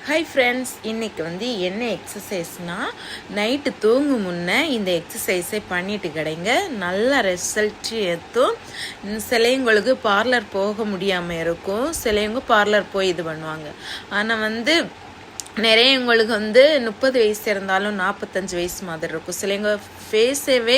Hi friends, இன்றைக்கி என்ன எக்ஸசைஸ்னால் night தூங்கும் முன்னே இந்த எக்ஸசைஸை பண்ணிட்டு கிடைங்க. நல்ல ரிசல்ட் ஏற்றும். சிலைங்களுக்கு பார்லர் போக முடியாமல் இருக்கும், சிலைவங்க பார்லர் போய் இது பண்ணுவாங்க. ஆனால் நிறையவங்களுக்கு 30 வயசு இருந்தாலும் 45 வயசு மாதிரி இருக்கும். சிலவங்க ஃபேஸவே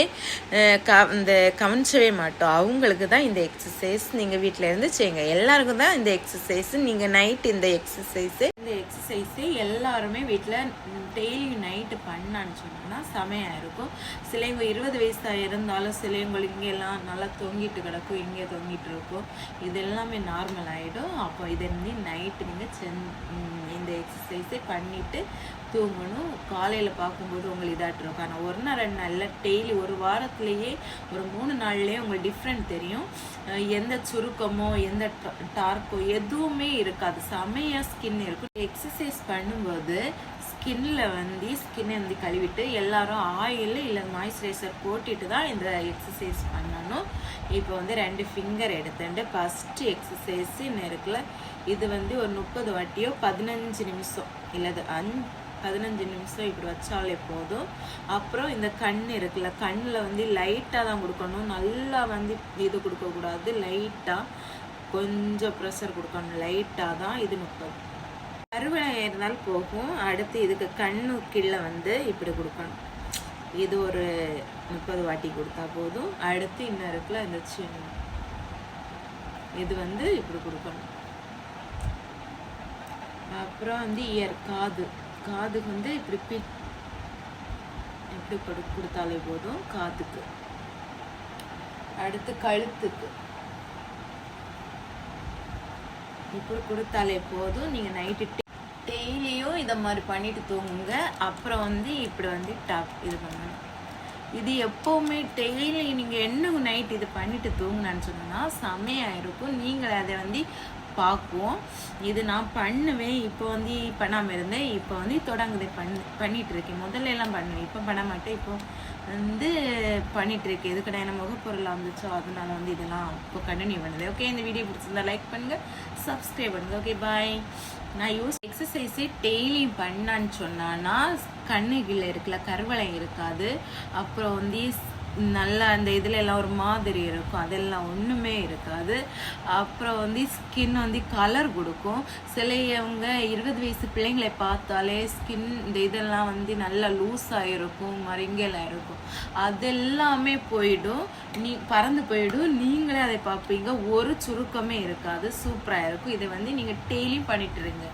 இந்த கவனிச்சவே மாட்டோம். அவங்களுக்கு தான் இந்த எக்ஸசைஸ் நீங்கள் வீட்டில் இருந்து செய்யுங்க. எல்லாருக்கும் தான் இந்த எக்ஸசைஸ். நீங்கள் நைட் இந்த எக்ஸசைஸை எல்லாருமே வீட்டில் டெய்லி நைட்டு பண்ணான்னு சொன்னோம்னா செமையாக இருக்கும். சிலவங்க 20 வயசாக இருந்தாலும் சிலவங்களுக்கு இங்கெல்லாம் நல்லா தொங்கிட்டு கிடக்கும், இங்கே தொங்கிட்டு இருக்கும். இது எல்லாமே நார்மல் ஆகிடும். அப்போ இதை நைட்டு நீங்கள் இந்த எக்ஸசைஸை பண்ணிவிட்டு தூங்கணும். காலையில் பார்க்கும்போது உங்களுக்கு இதாகிட்டு ஆனால் 1 நாள் 2 நாளில் டெய்லி ஒரு வாரத்துலேயே ஒரு 3 நாள்லேயே உங்களுக்கு டிஃப்ரெண்ட் தெரியும். எந்த சுருக்கமோ எந்த டார்க்கோ எதுவுமே இருக்காது. செமையாக ஸ்கின் இருக்கும். எக்ஸசைஸ் பண்ணும்போது ஸ்கின்னை கழுவிட்டு எல்லாரும் ஆயில் இல்லை மாய்ஸ்சரைசர் போட்டுட்டு தான் இந்த எக்ஸசைஸ் பண்ணணும். இப்போ 2 ஃபிங்கர் எடுத்துட்டு ஃபஸ்ட்டு எக்ஸசைஸு இருக்குல்ல, இது ஒரு 30 வாட்டியோ 15 நிமிஷம் இல்லை 15 நிமிஷம் இப்படி வச்சாலே போதும். அப்புறம் இந்த கண் இருக்குல்ல, கண்ணில் லைட்டாக தான் கொடுக்கணும். நல்லா இது கொடுக்கக்கூடாது, லைட்டாக கொஞ்சம் ப்ரெஷர் கொடுக்கணும். லைட்டாக தான். இது 30 கருவளை இருந்தாலும் போகும். அடுத்து இதுக்கு கண்ணு கீழே இப்படி கொடுக்கணும். இது ஒரு 30 வாட்டி கொடுத்தா போதும். அடுத்து இன்னும் இருக்குல்ல, இந்த சின்ன இது இப்படி கொடுக்கணும். அப்புறம் இயர் காதுக்கு இப்படி கொடுத்தாலே போதும் காதுக்கு. அடுத்து கழுத்துக்கு இப்படி கொடுத்தாலே போதும். நீங்கள் நைட்டு டெய்லியும் இதை மாதிரி பண்ணிட்டு தூங்குங்க. அப்புறம் இப்படி டாப் இது பண்ணணும். இது எப்போவுமே டெய்லி நீங்கள் என்ன நைட் இது பண்ணிட்டு தூங்குனான்னு சொன்னால் செமையாக இருக்கும். நீங்கள் அதை பார்க்குவோம். இது நான் பண்ணுவேன். இப்போ பண்ணாமல் இருந்தேன். இப்போ தொடங்குது பண்ணிட்டு இருக்கேன். முதல்ல எல்லாம் பண்ணுவேன், இப்போ பண்ண மாட்டேன். இப்போ பண்ணிட்டு இருக்கேன். இது கிடையாது முகப்பொருள் வந்துச்சோ, அதனால இதெல்லாம் இப்போ கண்டினியூ பண்ணுது. ஓகே, இந்த வீடியோ பிடிச்சிருந்தா லைக் பண்ணுங்க, சப்ஸ்கிரைப் பண்ணுங்க. ஓகே, பாய். நான் எக்ஸசைஸே டெய்லி பண்ணான்னு சொன்னான்னா கண்ணுகளில் இருக்குல்ல, கருவளை இருக்காது. அப்புறம் நல்லா அந்த இதில் எல்லாம் ஒரு மாதிரி இருக்கும், அதெல்லாம் ஒன்றுமே இருக்காது. அப்புறம் ஸ்கின் கலர் கொடுக்கும். சிலையவங்க 20 வயசு பிள்ளைங்களை பார்த்தாலே ஸ்கின் இந்த இதெல்லாம் நல்லா லூஸாக இருக்கும், மருங்கலாக இருக்கும். அதெல்லாமே போயிடும், பறந்து போயிடும். நீங்களே அதை பார்ப்பீங்க, ஒரு சுருக்கமே இருக்காது. சூப்பராக இருக்கும். இதை நீங்கள் டெய்லியும் பண்ணிட்டு இருங்க.